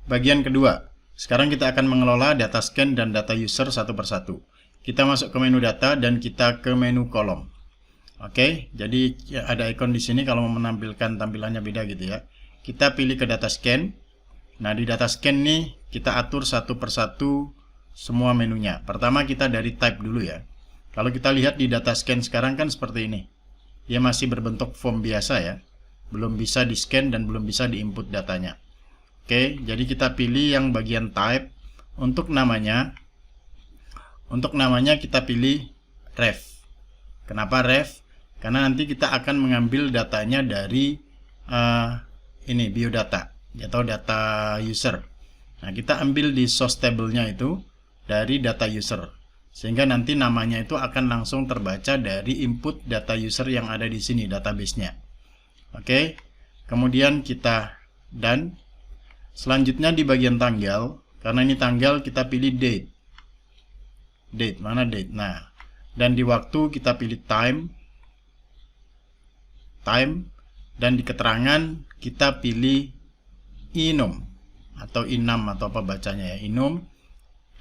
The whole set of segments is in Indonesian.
Bagian kedua, sekarang kita akan mengelola data scan dan data user satu persatu. Kita masuk ke menu data dan kita ke menu kolom. Oke, jadi ada ikon di sini kalau mau menampilkan tampilannya beda gitu ya. Kita pilih ke data scan. Nah, di data scan nih kita atur satu persatu semua menunya. Pertama kita dari type dulu ya. Kalau kita lihat di data scan sekarang kan seperti ini. Dia masih berbentuk form biasa ya. Belum bisa di scan dan belum bisa diinput datanya. Oke, jadi kita pilih yang bagian type. Untuk namanya kita pilih ref. Kenapa ref? Karena nanti kita akan mengambil datanya dari ini biodata atau data user. Nah, kita ambil di source table-nya itu dari data user. Sehingga nanti namanya itu akan langsung terbaca dari input data user yang ada di sini, database-nya. Oke. Kemudian kita dan selanjutnya di bagian tanggal, karena ini tanggal kita pilih date. Date, mana date? Nah, dan di waktu kita pilih time, dan di keterangan kita pilih enum atau inam atau apa bacanya ya, enum.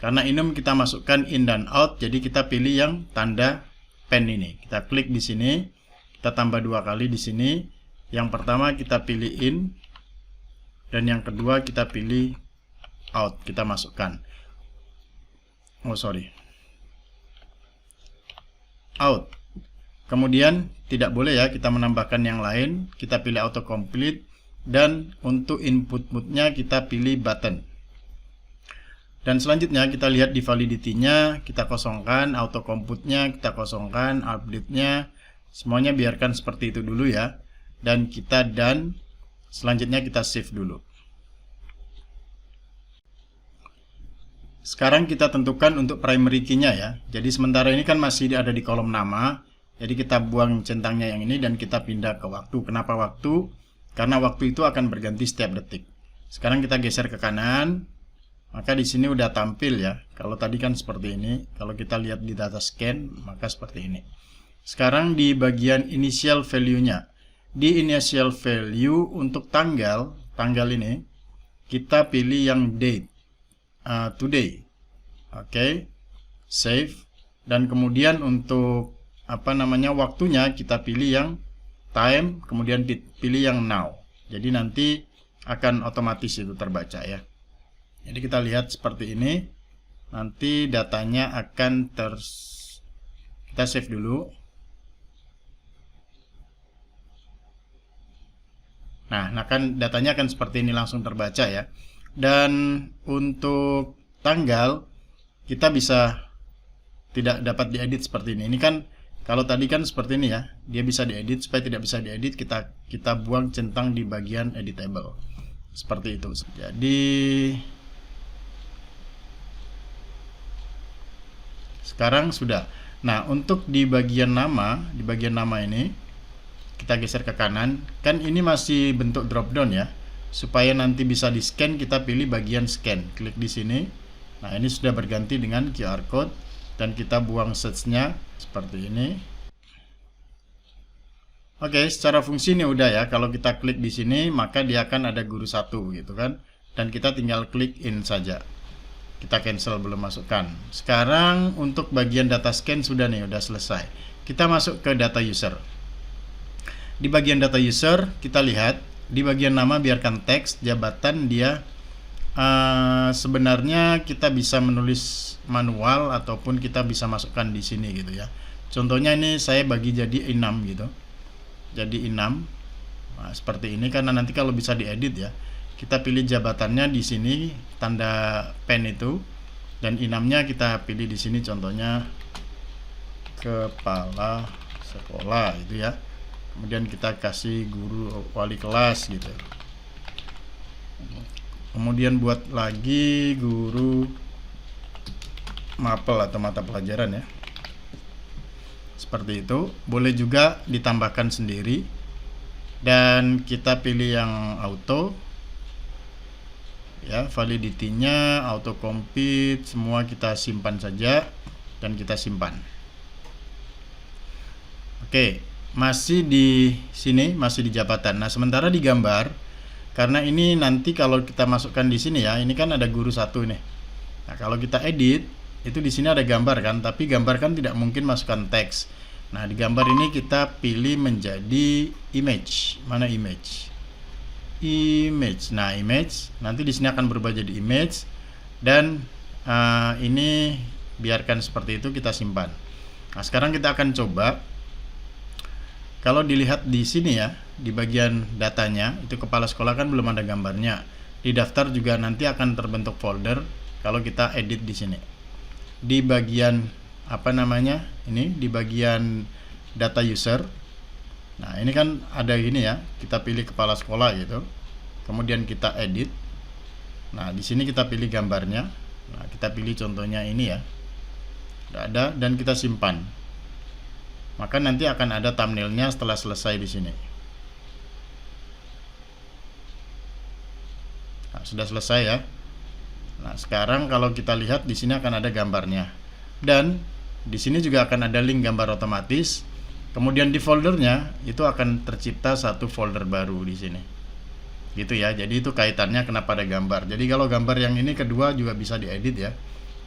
Karena enum kita masukkan in dan out, jadi kita pilih yang tanda pen ini. Kita klik di sini, kita tambah 2 kali di sini. Yang pertama kita pilih in, dan yang kedua kita pilih out, kita masukkan. Out. Kemudian tidak boleh ya kita menambahkan yang lain, kita pilih autocomplete, dan untuk input mode-nya kita pilih button. Dan selanjutnya kita lihat di validity-nya, kita kosongkan, autocompute-nya kita kosongkan, update-nya semuanya biarkan seperti itu dulu ya. Dan kita done, selanjutnya kita save dulu. Sekarang kita tentukan untuk primary key-nya ya. Jadi sementara ini kan masih ada di kolom nama. Jadi kita buang centangnya yang ini dan kita pindah ke waktu. Kenapa waktu? Karena waktu itu akan berganti setiap detik. Sekarang kita geser ke kanan. Maka di sini udah tampil ya. Kalau tadi kan seperti ini. Kalau kita lihat di data scan, maka seperti ini. Sekarang di bagian initial value-nya. Di initial value untuk tanggal ini, kita pilih yang date. Today. Oke. Save. Dan kemudian untuk waktunya kita pilih yang time, kemudian pilih yang now. Jadi nanti akan otomatis itu terbaca ya. Jadi kita lihat seperti ini. Nanti datanya akan kita save dulu. Nah, datanya akan seperti ini langsung terbaca ya. Dan untuk tanggal kita bisa tidak dapat diedit seperti ini. Ini kan kalau tadi kan seperti ini ya, dia bisa diedit. Supaya tidak bisa diedit, kita buang centang di bagian editable. Seperti itu. Jadi sekarang sudah. Nah, untuk di bagian nama ini kita geser ke kanan. Kan ini masih bentuk drop down ya. Supaya nanti bisa di scan, kita pilih bagian scan. Klik di sini. Nah, ini sudah berganti dengan QR code. Dan kita buang search-nya seperti ini. Oke, secara fungsi ini udah ya. Kalau kita klik di sini, maka dia akan ada guru 1 gitu kan. Dan kita tinggal klik in saja. Kita cancel, belum masukkan. Sekarang untuk bagian data scan sudah nih, udah selesai. Kita masuk ke data user. Di bagian data user, kita lihat di bagian nama biarkan teks, jabatan dia sebenarnya kita bisa menulis manual ataupun kita bisa masukkan di sini gitu ya. Contohnya ini saya bagi jadi 6 gitu. Jadi 6. Nah, seperti ini karena nanti kalau bisa diedit ya. Kita pilih jabatannya di sini tanda pen itu dan 6-nya kita pilih di sini contohnya kepala sekolah itu ya. Kemudian kita kasih guru wali kelas gitu. Kemudian buat lagi guru mapel atau mata pelajaran ya. Seperti itu. Boleh juga ditambahkan sendiri. Dan kita pilih yang auto. Ya, validity-nya, auto complete, semua kita simpan saja dan kita simpan. Oke, masih di sini, masih di jabatan. Nah, sementara di gambar Karena ini nanti kalau kita masukkan di sini ya, ini kan ada guru satu nih. Nah, kalau kita edit, itu di sini ada gambar kan, tapi gambar kan tidak mungkin masukkan teks. Nah, di gambar ini kita pilih menjadi image. Mana image? Image. Nah, image. Nanti di sini akan berubah jadi image, dan ini biarkan seperti itu, kita simpan. Nah, sekarang kita akan coba. Kalau dilihat di sini ya, di bagian datanya, itu kepala sekolah kan belum ada gambarnya. Di daftar juga nanti akan terbentuk folder kalau kita edit di sini. Di bagian apa namanya? Ini di bagian data user. Nah, ini kan ada ini ya, kita pilih kepala sekolah gitu. Kemudian kita edit. Nah, di sini kita pilih gambarnya. Nah, kita pilih contohnya ini ya. Sudah ada, dan kita simpan. Maka nanti akan ada thumbnailnya setelah selesai di sini. Nah, sudah selesai ya. Nah, sekarang kalau kita lihat di sini akan ada gambarnya, dan di sini juga akan ada link gambar otomatis. Kemudian di foldernya itu akan tercipta satu folder baru di sini. Gitu ya. Jadi itu kaitannya kenapa ada gambar. Jadi kalau gambar yang ini kedua juga bisa diedit ya.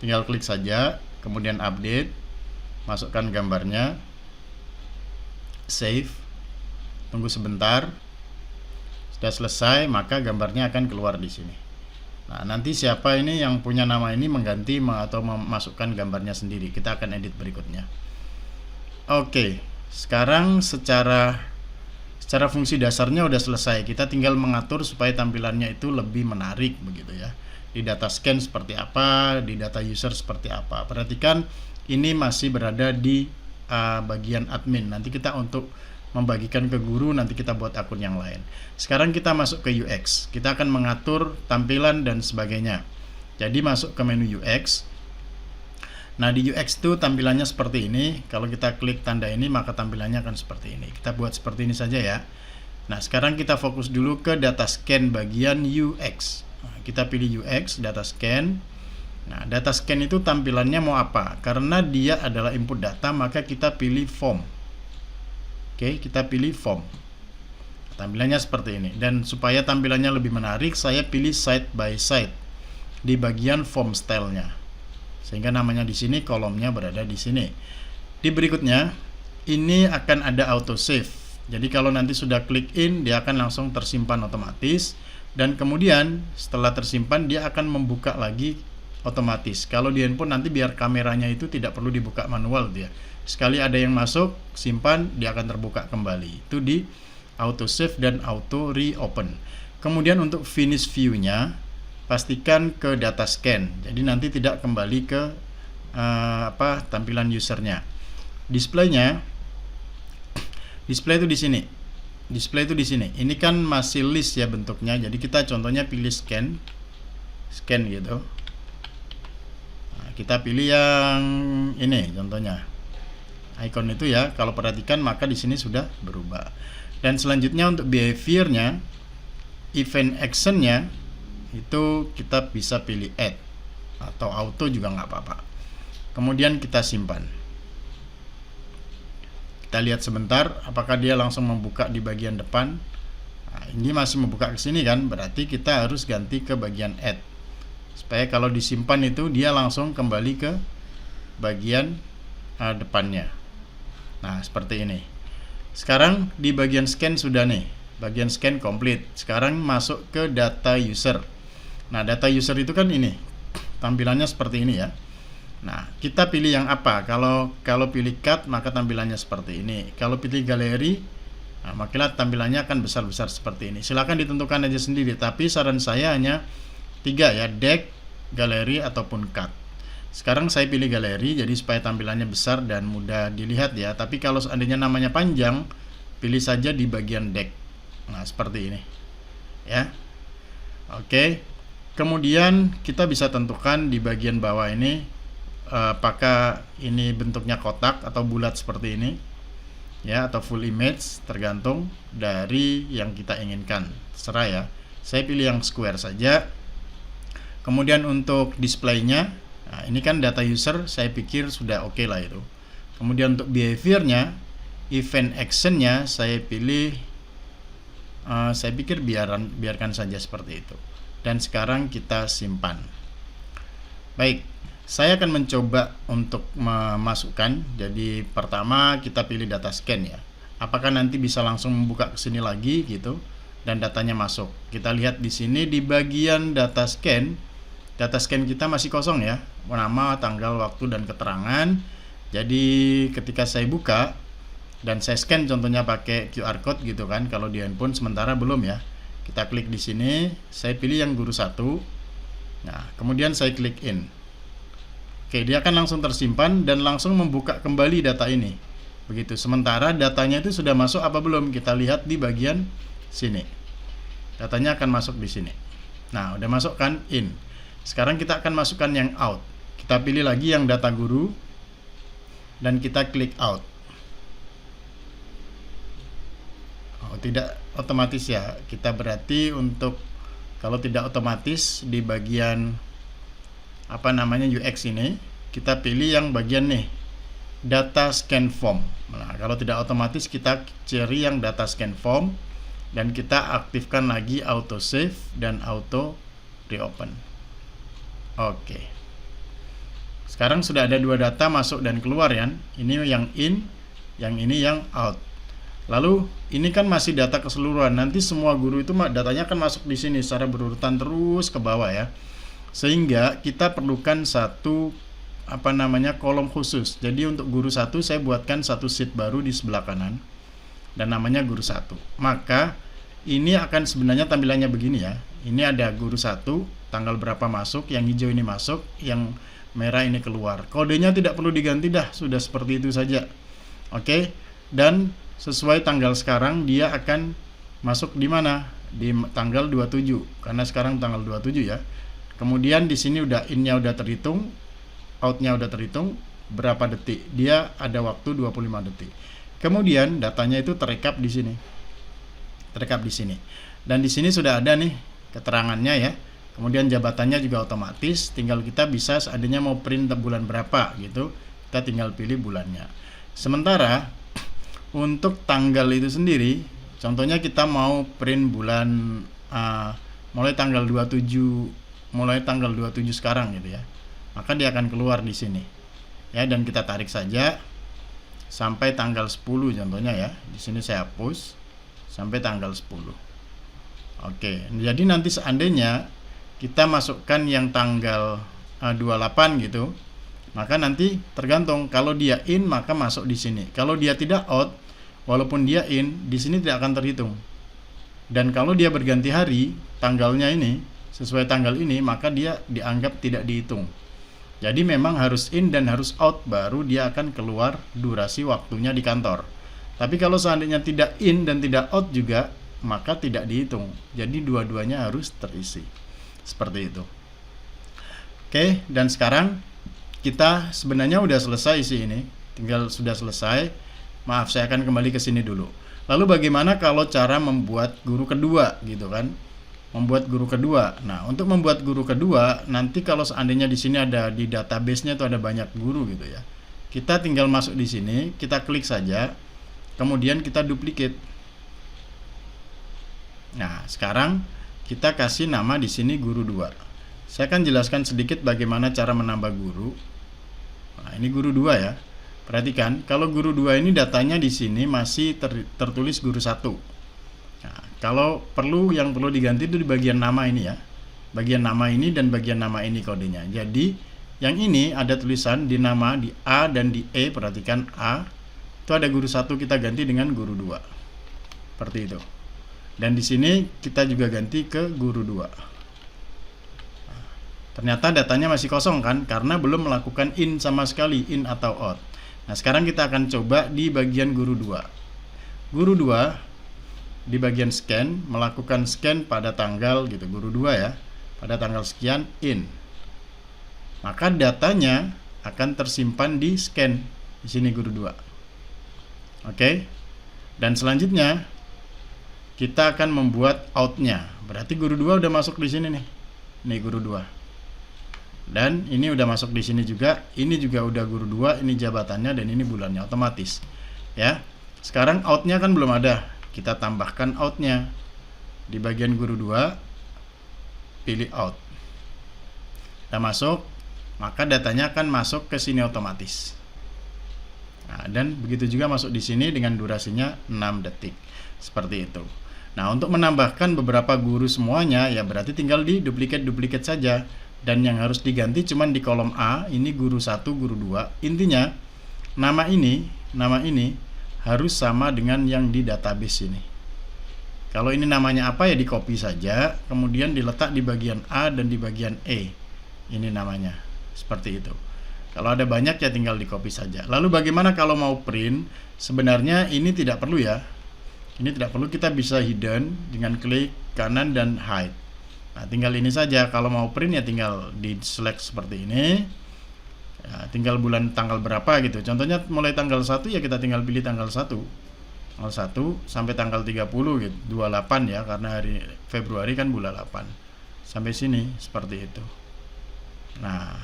Tinggal klik saja, kemudian update, masukkan gambarnya, save, tunggu sebentar. Sudah selesai, maka gambarnya akan keluar di sini. Nah, nanti siapa ini yang punya nama ini mengganti atau memasukkan gambarnya sendiri. Kita akan edit berikutnya. Oke, sekarang secara fungsi dasarnya udah selesai. Kita tinggal mengatur supaya tampilannya itu lebih menarik begitu ya. Di data scan seperti apa, di data user seperti apa. Perhatikan ini masih berada di bagian admin. Nanti kita untuk membagikan ke guru, nanti kita buat akun yang lain. Sekarang kita masuk ke UX. Kita akan mengatur tampilan dan sebagainya. Jadi masuk ke menu UX. Nah, di UX itu tampilannya seperti ini. Kalau kita klik tanda ini, maka tampilannya akan seperti ini. Kita buat seperti ini saja ya. Nah, sekarang kita fokus dulu ke data scan bagian UX. Nah, kita pilih UX, data scan. Nah, data scan itu tampilannya mau apa? Karena dia adalah input data, maka kita pilih form. Oke, kita pilih form. Tampilannya seperti ini. Dan supaya tampilannya lebih menarik, saya pilih side by side di bagian form style-nya. Sehingga namanya di sini, kolomnya berada di sini. Di berikutnya, ini akan ada auto save. Jadi kalau nanti sudah klik in, dia akan langsung tersimpan otomatis. Dan kemudian setelah tersimpan, dia akan membuka lagi otomatis. Kalau di handphone nanti biar kameranya itu tidak perlu dibuka manual dia. Sekali ada yang masuk, simpan, dia akan terbuka kembali. Itu di auto save dan auto reopen. Kemudian untuk finish view-nya, pastikan ke data scan. Jadi nanti tidak kembali ke tampilan usernya. Display-nya, display itu di sini. Display itu di sini. Ini kan masih list ya bentuknya. Jadi kita contohnya pilih scan gitu. Kita pilih yang ini contohnya. Icon itu ya, kalau perhatikan maka di sini sudah berubah. Dan selanjutnya untuk behavior-nya, event action-nya itu kita bisa pilih add atau auto juga nggak apa-apa. Kemudian kita simpan. Kita lihat sebentar apakah dia langsung membuka di bagian depan. Nah, ini masih membuka ke sini kan, berarti kita harus ganti ke bagian add. Supaya kalau disimpan itu dia langsung kembali ke bagian depannya. Nah, seperti ini. Sekarang di bagian scan sudah nih. Bagian scan komplit. Sekarang masuk ke data user. Nah, data user itu kan ini. Tampilannya seperti ini ya. Nah, kita pilih yang apa? Kalau pilih cut, maka tampilannya seperti ini. Kalau pilih galeri, nah, maka tampilannya akan besar-besar seperti ini. Silakan ditentukan aja sendiri. Tapi saran saya hanya 3 ya, deck, galeri ataupun cut. Sekarang saya pilih galeri jadi supaya tampilannya besar dan mudah dilihat ya. Tapi kalau seandainya namanya panjang, pilih saja di bagian deck. Nah, seperti ini. Ya. Oke. Kemudian kita bisa tentukan di bagian bawah ini apakah ini bentuknya kotak atau bulat seperti ini. Ya, atau full image, tergantung dari yang kita inginkan. Terserah ya. Saya pilih yang square saja. Kemudian untuk display-nya, nah ini kan data user, saya pikir sudah oke lah itu. Kemudian untuk behavior-nya, event action-nya saya pilih Saya pikir biarkan saja seperti itu. Dan sekarang kita simpan. Baik, saya akan mencoba untuk memasukkan. Jadi pertama kita pilih data scan ya. Apakah nanti bisa langsung membuka ke sini lagi gitu dan datanya masuk. Kita lihat di sini di bagian data scan kita masih kosong ya. Nama, tanggal, waktu dan keterangan. Jadi ketika saya buka dan saya scan contohnya pakai QR code gitu kan, kalau di handphone sementara belum ya. Kita klik di sini, saya pilih yang guru 1. Nah, kemudian saya klik in. Oke, dia akan langsung tersimpan dan langsung membuka kembali data ini. Begitu. Sementara datanya itu sudah masuk apa belum? Kita lihat di bagian sini. Datanya akan masuk di sini. Nah, udah masuk kan in. Sekarang kita akan masukkan yang out. Kita pilih lagi yang data guru dan kita klik out. Tidak otomatis ya, kita berarti untuk kalau tidak otomatis di bagian UX ini kita pilih yang bagian nih data scan form. Nah, kalau tidak otomatis kita cari yang data scan form dan kita aktifkan lagi auto save dan auto reopen. Oke. Sekarang sudah ada 2 data masuk dan keluar ya. Ini yang in, yang ini yang out. Lalu ini kan masih data keseluruhan. Nanti semua guru itu datanya akan masuk di sini secara berurutan terus ke bawah ya. Sehingga kita perlukan satu kolom khusus. Jadi untuk guru 1 saya buatkan satu sheet baru di sebelah kanan dan namanya guru 1. Maka ini akan sebenarnya tampilannya begini ya. Ini ada guru 1, tanggal berapa masuk, yang hijau ini masuk, yang merah ini keluar. Kodenya tidak perlu diganti dah, sudah seperti itu saja. Oke. Dan sesuai tanggal sekarang dia akan masuk di mana? Di tanggal 27 karena sekarang tanggal 27 ya. Kemudian di sini udah in-nya udah terhitung, out-nya udah terhitung berapa detik. Dia ada waktu 25 detik. Kemudian datanya itu terekap di sini. Terekap di sini. Dan di sini sudah ada nih keterangannya ya. Kemudian jabatannya juga otomatis, tinggal kita bisa seandainya mau print bulan berapa gitu, kita tinggal pilih bulannya. Sementara untuk tanggal itu sendiri, contohnya kita mau print bulan mulai tanggal 27 sekarang gitu ya. Maka dia akan keluar di sini. Ya, dan kita tarik saja sampai tanggal 10 contohnya ya. Di sini saya hapus sampai tanggal 10. Oke, jadi nanti seandainya kita masukkan yang tanggal 28 gitu, maka nanti tergantung, kalau dia in maka masuk di sini. Kalau dia tidak out, walaupun dia in, di sini tidak akan terhitung. Dan kalau dia berganti hari, tanggalnya ini sesuai tanggal ini, maka dia dianggap tidak dihitung. Jadi memang harus in dan harus out baru dia akan keluar durasi waktunya di kantor. Tapi kalau seandainya tidak in dan tidak out juga, maka tidak dihitung. Jadi dua-duanya harus terisi. Seperti itu. Oke, dan sekarang kita sebenarnya udah selesai sih ini, tinggal sudah selesai. Maaf, saya akan kembali ke sini dulu. Lalu bagaimana kalau cara membuat guru kedua gitu kan? Membuat guru kedua. Nah, untuk membuat guru kedua, nanti kalau seandainya di sini ada di database-nya itu ada banyak guru gitu ya. Kita tinggal masuk di sini, kita klik saja, kemudian kita duplicate. Nah, sekarang kita kasih nama di sini guru 2. Saya akan jelaskan sedikit bagaimana cara menambah guru. Nah, ini guru 2 ya. Perhatikan, kalau guru 2 ini datanya di sini masih tertulis guru 1. Nah, kalau yang perlu diganti itu di bagian nama ini ya. Bagian nama ini dan bagian nama ini kodenya. Jadi, yang ini ada tulisan di nama di A dan di E, perhatikan A. Itu ada guru 1, kita ganti dengan guru 2. Seperti itu. Dan di sini kita juga ganti ke guru 2. Ternyata datanya masih kosong kan, karena belum melakukan in sama sekali, in atau out. Nah, sekarang kita akan coba di bagian guru 2. Guru 2 di bagian scan, melakukan scan pada tanggal gitu, guru 2 ya, pada tanggal sekian in. Maka datanya akan tersimpan di scan di sini guru 2. Oke. Dan selanjutnya kita akan membuat out-nya. Berarti guru 2 udah masuk di sini nih. Nih guru 2. Dan ini udah masuk di sini juga. Ini juga udah guru 2, ini jabatannya dan ini bulannya otomatis. Ya. Sekarang out-nya kan belum ada. Kita tambahkan out-nya. Di bagian guru 2, pilih out. Kita masuk, maka datanya akan masuk ke sini otomatis. Nah, dan begitu juga masuk di sini dengan durasinya 6 detik. Seperti itu. Nah, untuk menambahkan beberapa guru semuanya, ya berarti tinggal di duplikat saja. Dan yang harus diganti cuman di kolom A, ini guru 1, guru 2. Intinya, nama ini harus sama dengan yang di database ini. Kalau ini namanya apa ya di copy saja, kemudian diletak di bagian A dan di bagian E. Ini namanya, seperti itu. Kalau ada banyak ya tinggal di copy saja. Lalu bagaimana kalau mau print? Sebenarnya ini tidak perlu ya. Ini tidak perlu, kita bisa hidden dengan klik kanan dan hide. Nah, tinggal ini saja. Kalau mau print ya tinggal di select seperti ini. Ya, tinggal bulan tanggal berapa gitu. Contohnya mulai tanggal 1 ya kita tinggal pilih tanggal 1. Tanggal 1 sampai tanggal 30 gitu. 28 ya, karena hari Februari kan bulan 8. Sampai sini seperti itu. Nah,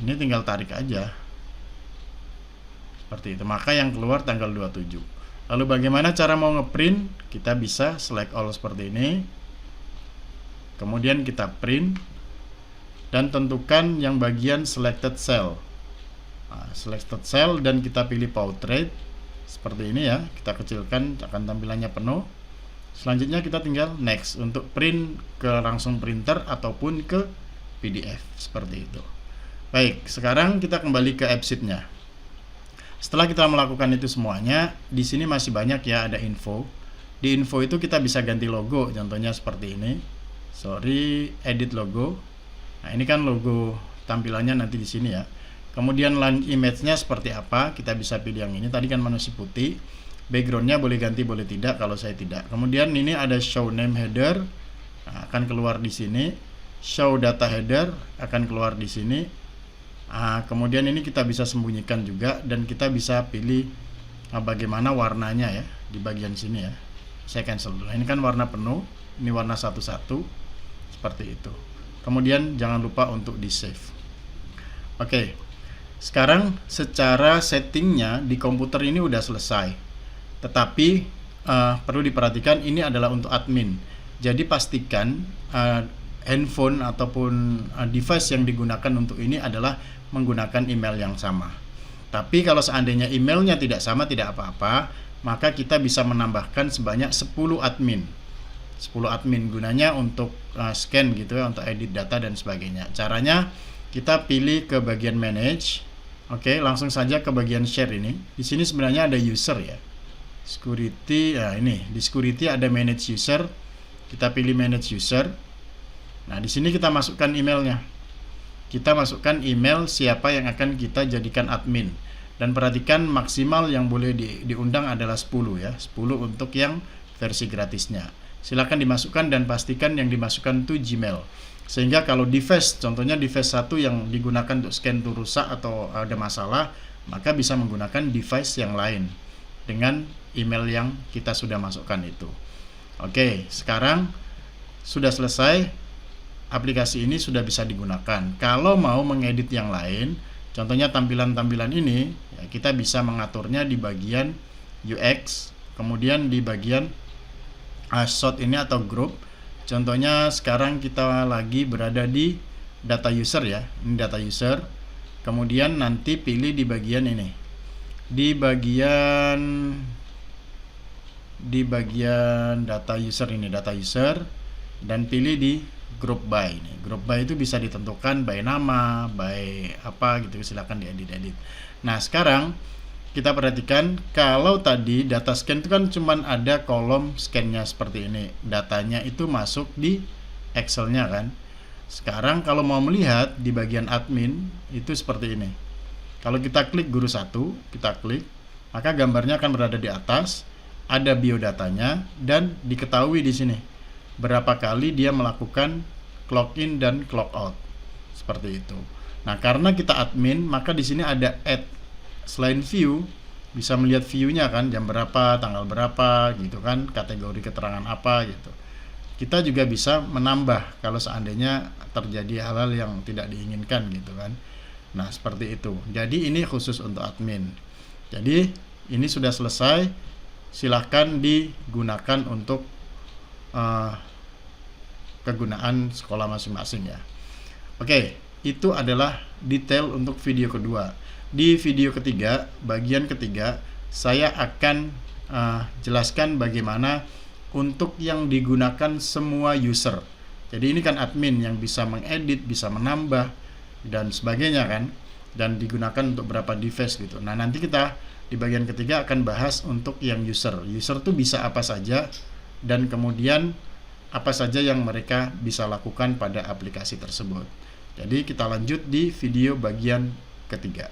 ini tinggal tarik aja. Seperti itu. Maka yang keluar tanggal 27. Lalu bagaimana cara mau ngeprint? Kita bisa select all seperti ini. Kemudian kita print dan tentukan yang bagian selected cell. Nah, selected cell dan kita pilih portrait seperti ini ya. Kita kecilkan, akan tampilannya penuh. Selanjutnya kita tinggal next untuk print ke langsung printer ataupun ke PDF seperti itu. Baik, sekarang kita kembali ke AppSheet-nya. Setelah kita melakukan itu semuanya, di sini masih banyak ya, ada info. Di info itu kita bisa ganti logo, contohnya seperti ini. Edit logo. Nah, ini kan logo tampilannya nanti di sini ya. Kemudian line image-nya seperti apa? Kita bisa pilih yang ini. Tadi kan manusia putih. Background-nya boleh ganti, boleh tidak. Kalau saya tidak. Kemudian ini ada show name header. Nah, akan keluar di sini. Show data header akan keluar di sini. Kemudian ini kita bisa sembunyikan juga dan kita bisa pilih bagaimana warnanya ya di bagian sini ya. Saya cancel dulu. Ini kan warna penuh, ini warna satu-satu seperti itu. Kemudian jangan lupa untuk di save. Oke. Sekarang secara settingnya di komputer ini udah selesai. Tetapi perlu diperhatikan ini adalah untuk admin. Jadi pastikan handphone ataupun device yang digunakan untuk ini adalah menggunakan email yang sama. Tapi kalau seandainya emailnya tidak sama, tidak apa-apa, maka kita bisa menambahkan sebanyak 10 admin. 10 admin gunanya untuk scan gitu ya, untuk edit data dan sebagainya. Caranya kita pilih ke bagian manage. Oke, langsung saja ke bagian share ini. Di sini sebenarnya ada user ya. Security, ini di security ada manage user. Kita pilih manage user. Nah, di sini kita masukkan emailnya. Kita masukkan email siapa yang akan kita jadikan admin. Dan perhatikan maksimal yang boleh diundang adalah 10 ya. 10 untuk yang versi gratisnya. Silakan dimasukkan dan pastikan yang dimasukkan itu Gmail. Sehingga kalau device, contohnya device 1 yang digunakan untuk scan itu rusak atau ada masalah, maka bisa menggunakan device yang lain dengan email yang kita sudah masukkan itu. Oke, sekarang sudah selesai. Aplikasi ini sudah bisa digunakan. Kalau mau mengedit yang lain, contohnya tampilan-tampilan ini, ya, kita bisa mengaturnya di bagian UX, kemudian di bagian sort ini atau group. Contohnya sekarang kita lagi berada di data user ya, ini data user. Kemudian nanti pilih di bagian ini, di bagian data user ini, data user, dan pilih di group by ini. Group by itu bisa ditentukan by nama, by apa gitu, silakan diedit-edit. Nah, sekarang kita perhatikan kalau tadi data scan itu kan cuman ada kolom scan-nya seperti ini. Datanya itu masuk di Excel-nya kan. Sekarang kalau mau melihat di bagian admin itu seperti ini. Kalau kita klik guru 1, kita klik, maka gambarnya akan berada di atas, ada biodatanya dan diketahui di sini berapa kali dia melakukan clock in dan clock out. Seperti itu. Nah, karena kita admin, maka di sini ada add. Selain view, bisa melihat view-nya kan, jam berapa, tanggal berapa gitu kan, kategori keterangan apa gitu. Kita juga bisa menambah kalau seandainya terjadi hal-hal yang tidak diinginkan gitu kan. Nah, seperti itu. Jadi ini khusus untuk admin. Jadi ini sudah selesai. Silahkan digunakan untuk kegunaan sekolah masing-masing ya. Oke, itu adalah detail untuk video kedua. Di video ketiga, bagian ketiga, saya akan jelaskan bagaimana untuk yang digunakan semua user. Jadi ini kan admin yang bisa mengedit, bisa menambah dan sebagainya kan, dan digunakan untuk berapa device gitu. Nah, nanti kita di bagian ketiga akan bahas untuk yang user. User tuh bisa apa saja dan kemudian apa saja yang mereka bisa lakukan pada aplikasi tersebut. Jadi kita lanjut di video bagian ketiga.